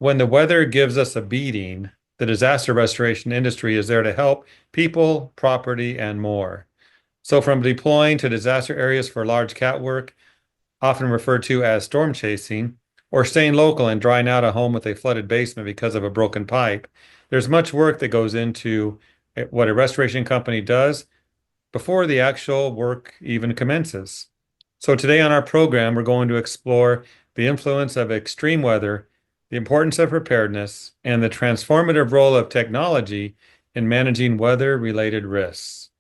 when the weather gives us a beating, the disaster restoration industry is there to help people, property, and more. So, from deploying to disaster areas for large cat work, often referred to as storm chasing, or staying local and drying out a home with a flooded basement because of a broken pipe, there's much work that goes into what a restoration company does before the actual work even commences. So, today on our program, we're going to explore the influence of extreme weather, the importance of preparedness, and the transformative role of technology in managing weather related risks.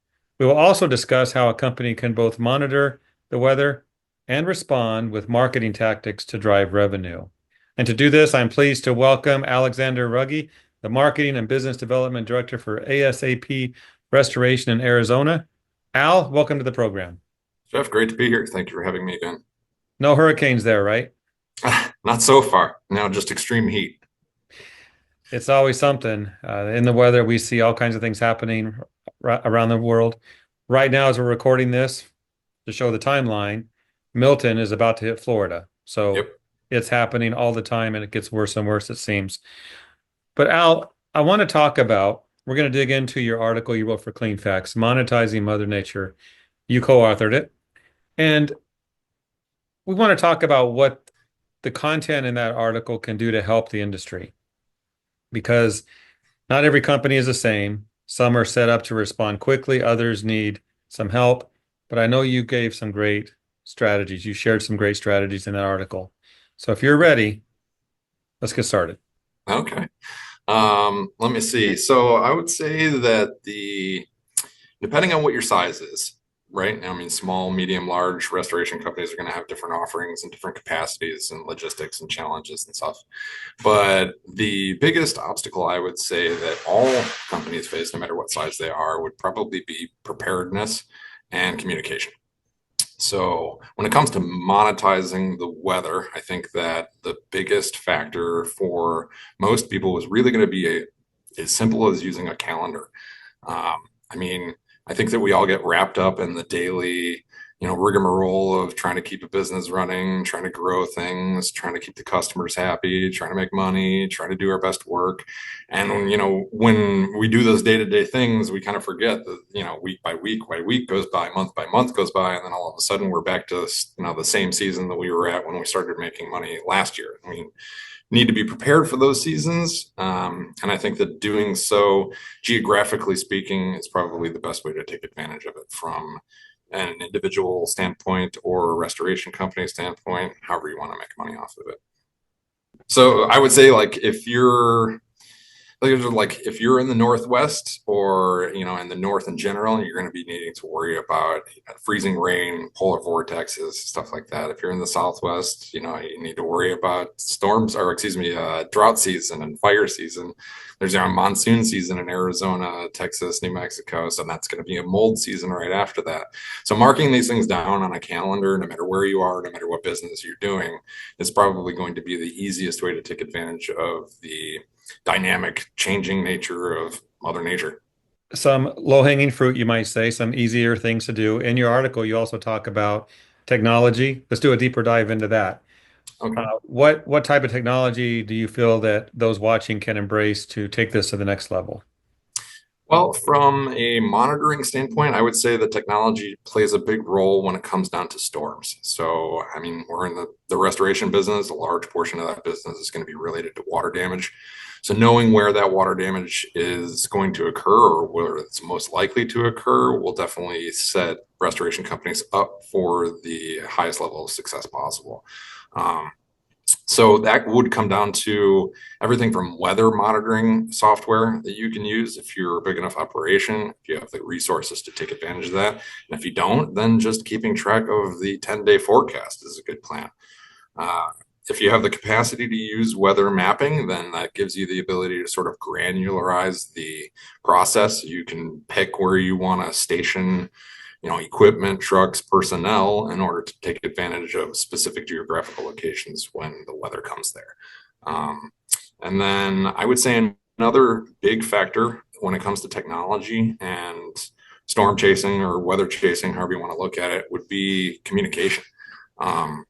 We will also discuss how a company can both monitor the weather and respond with marketing tactics to drive revenue. And to do this, I'm pleased to welcome Alexander Ruggie, the Marketing and Business Development Director for ASAP Restoration in Arizona. Al, welcome to the program. Jeff, great to be here. Thank you for having me again. No hurricanes there, right? Not so far. Now just extreme heat. It's always something. In the weather, we see all kinds of things happening around the world. Right now, as we're recording this, to show the timeline, Milton is about to hit Florida. So Yep. it's happening all the time and it gets worse and worse, it seems. But Al, I want to talk about, we're going to dig into your article you wrote for Cleanfax, Monetizing Mother Nature. You co-authored it. And we want to talk about what the content in that article can do to help the industry because not every company is the same. Some are set up to respond quickly, others need some help. But I know you gave some great strategies. You shared some great strategies in that article. So if you're ready, let's get started. Okay. Let me see. So I would say that depending on what your size is, right? I mean, small, medium, large restoration companies are going to have different offerings and different capacities and logistics and challenges and stuff. But the biggest obstacle I would say that all companies face, no matter what size they are, would probably be preparedness and communication. So when it comes to monetizing the weather, I think that the biggest factor for most people is really going to be as simple as using a calendar. I mean, I think that we all get wrapped up in the daily, rigmarole of trying to keep a business running, trying to grow things, trying to keep the customers happy, trying to make money, trying to do our best work. And, when we do those day-to-day things, we kind of forget that, week by week goes by month goes by, and then all of a sudden we're back to, the same season that we were at when we started making money last year. I mean, need to be prepared for those seasons. And I think that doing so, geographically speaking, is probably the best way to take advantage of it from an individual standpoint or a restoration company standpoint, however you want to make money off of it. So I would say if you're in the Northwest or in the North in general, you're going to be needing to worry about freezing rain, polar vortexes, stuff like that. If you're in the Southwest, you need to worry about storms, or excuse me, drought season and fire season. There's a monsoon season in Arizona, Texas, New Mexico, so that's going to be a mold season right after that. So marking these things down on a calendar, no matter where you are, no matter what business you're doing, is probably going to be the easiest way to take advantage of the dynamic, changing nature of Mother Nature. Some low-hanging fruit, you might say, some easier things to do. In your article, you also talk about technology. Let's do a deeper dive into that. Okay. What type of technology do you feel that those watching can embrace to take this to the next level? Well, from a monitoring standpoint, I would say that technology plays a big role when it comes down to storms. So, I mean, we're in the restoration business. A large portion of that business is going to be related to water damage. So, knowing where that water damage is going to occur or where it's most likely to occur will definitely set restoration companies up for the highest level of success possible. Um, So that would come down to everything from weather monitoring software that you can use if you're a big enough operation, if you have the resources to take advantage of that. And if you don't, then just keeping track of the 10-day forecast is a good plan. Uh, if you have the capacity to use weather mapping, then that gives you the ability to sort of granularize the process. You can pick where you want to station equipment, trucks, personnel in order to take advantage of specific geographical locations when the weather comes there. Um, and then I would say another big factor when it comes to technology and storm chasing or weather chasing, however you want to look at it, would be communication. Um,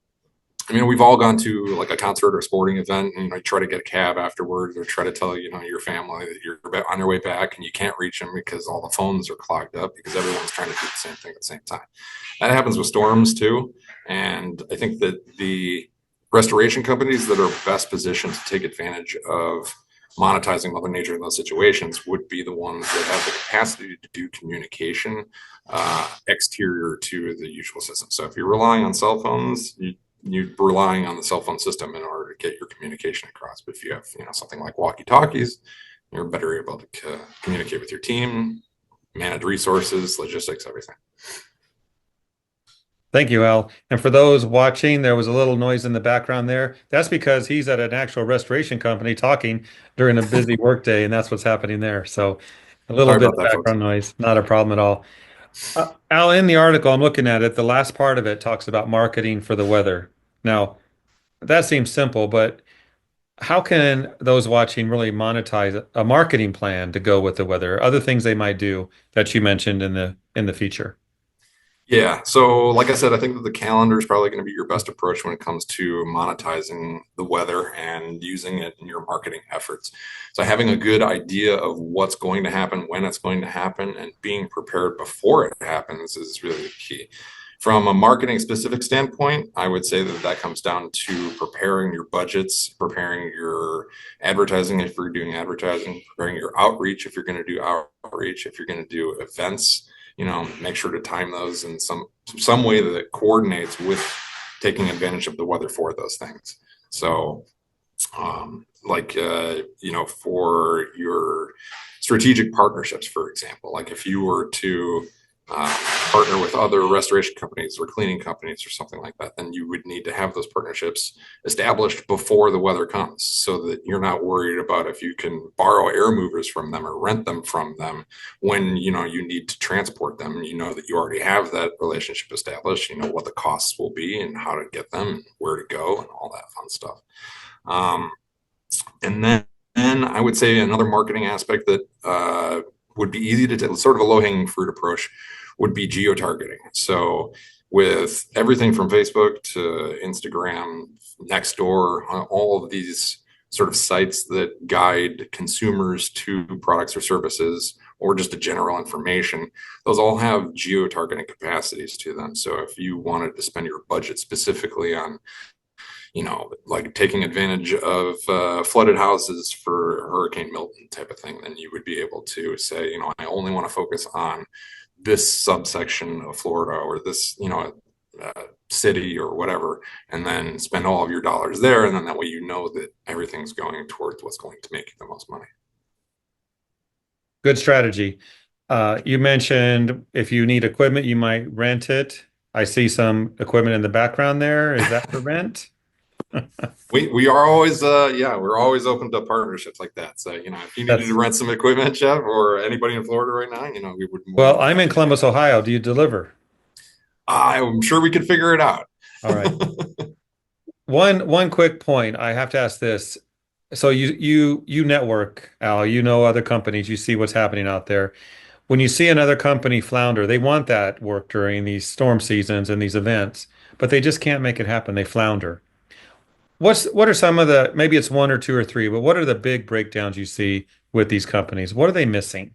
I mean, we've all gone to like a concert or a sporting event, and you try to get a cab afterwards, or try to tell your family that you're on your way back, and you can't reach them because all the phones are clogged up because everyone's trying to do the same thing at the same time. That happens with storms too, and I think that the restoration companies that are best positioned to take advantage of monetizing Mother Nature in those situations would be the ones that have the capacity to do communication exterior to the usual system. So if you're relying on cell phones, you're relying on the cell phone system in order to get your communication across. But if you have, something like walkie-talkies, you're better able to communicate with your team, manage resources, logistics, everything. Thank you, Al. And for those watching, there was a little noise in the background there. That's because he's at an actual restoration company talking during a busy workday, and that's what's happening there. So a little Sorry bit about of that, folks. background noise, not a problem at all. Al, in the article, I'm looking at it, the last part of it talks about marketing for the weather. Now, that seems simple, but how can those watching really monetize a marketing plan to go with the weather? Other things they might do that you mentioned in the feature. Yeah. So, like I said, I think that the calendar is probably going to be your best approach when it comes to monetizing the weather and using it in your marketing efforts. So, having a good idea of what's going to happen, when it's going to happen, and being prepared before it happens is really the key. From a marketing specific standpoint, I would say that that comes down to preparing your budgets, preparing your advertising if you're doing advertising, preparing your outreach if you're going to do outreach, if you're going to do events, make sure to time those in some way that it coordinates with taking advantage of the weather for those things. So, for your strategic partnerships, for example, like if you were to partner with other restoration companies or cleaning companies or something like that, then you would need to have those partnerships established before the weather comes so that you're not worried about if you can borrow air movers from them or rent them from them when you need to transport them. You know that you already have that relationship established, what the costs will be and how to get them and where to go and all that fun stuff. And then I would say another marketing aspect that would be easy to do, sort of a low-hanging fruit approach, would be geo-targeting. So with everything from Facebook to Instagram, Nextdoor, all of these sort of sites that guide consumers to products or services or just a general information, those all have geo-targeting capacities to them. So if you wanted to spend your budget specifically on like taking advantage of flooded houses for Hurricane Milton type of thing, then you would be able to say, I only want to focus on this subsection of Florida or this, city or whatever, and then spend all of your dollars there. And then that way, that everything's going towards what's going to make you the most money. Good strategy. You mentioned if you need equipment, you might rent it. I see some equipment in the background there. Is that for rent? We are always we're always open to partnerships like that. So if you needed to That's rent some equipment, Jeff, or anybody in Florida right now, we would more well, than I'm in happy to do Columbus, that. Ohio. Do you deliver? I'm sure we could figure it out. All right. One quick point. I have to ask this. So you network, Al, you know other companies, you see what's happening out there. When you see another company flounder, they want that work during these storm seasons and these events, but they just can't make it happen. They flounder. What are some of the, maybe it's one or two or three, but what are the big breakdowns you see with these companies? What are they missing?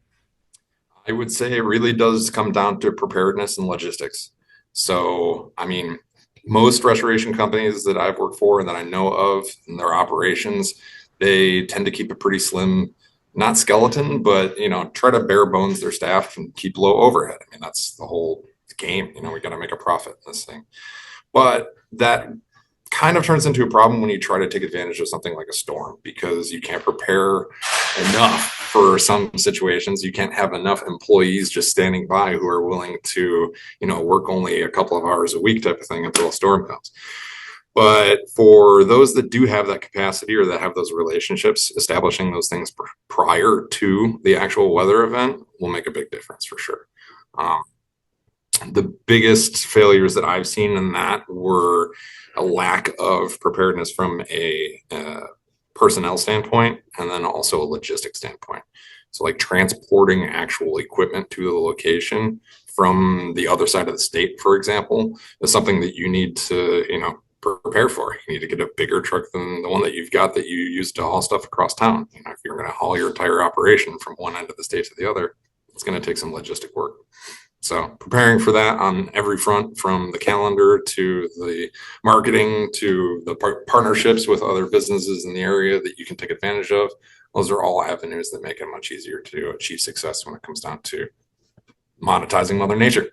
I would say it really does come down to preparedness and logistics. So, I mean, most restoration companies that I've worked for and that I know of in their operations, they tend to keep a pretty slim, not skeleton, but try to bare bones their staff and keep low overhead. I mean, that's the whole game. We got to make a profit in this thing. But that kind of turns into a problem when you try to take advantage of something like a storm because you can't prepare enough for some situations. You can't have enough employees just standing by who are willing to, work only a couple of hours a week type of thing until a storm comes. But for those that do have that capacity or that have those relationships, establishing those things prior to the actual weather event will make a big difference for sure. The biggest failures that I've seen in that were a lack of preparedness from a personnel standpoint and then also a logistics standpoint. So like transporting actual equipment to the location from the other side of the state, for example, is something that you need to, prepare for. You need to get a bigger truck than the one that you've got that you use to haul stuff across town. You know, if you're going to haul your entire operation from one end of the state to the other, it's going to take some logistic work. So preparing for that on every front, from the calendar to the marketing to the partnerships with other businesses in the area that you can take advantage of. Those are all avenues that make it much easier to achieve success when it comes down to monetizing Mother Nature.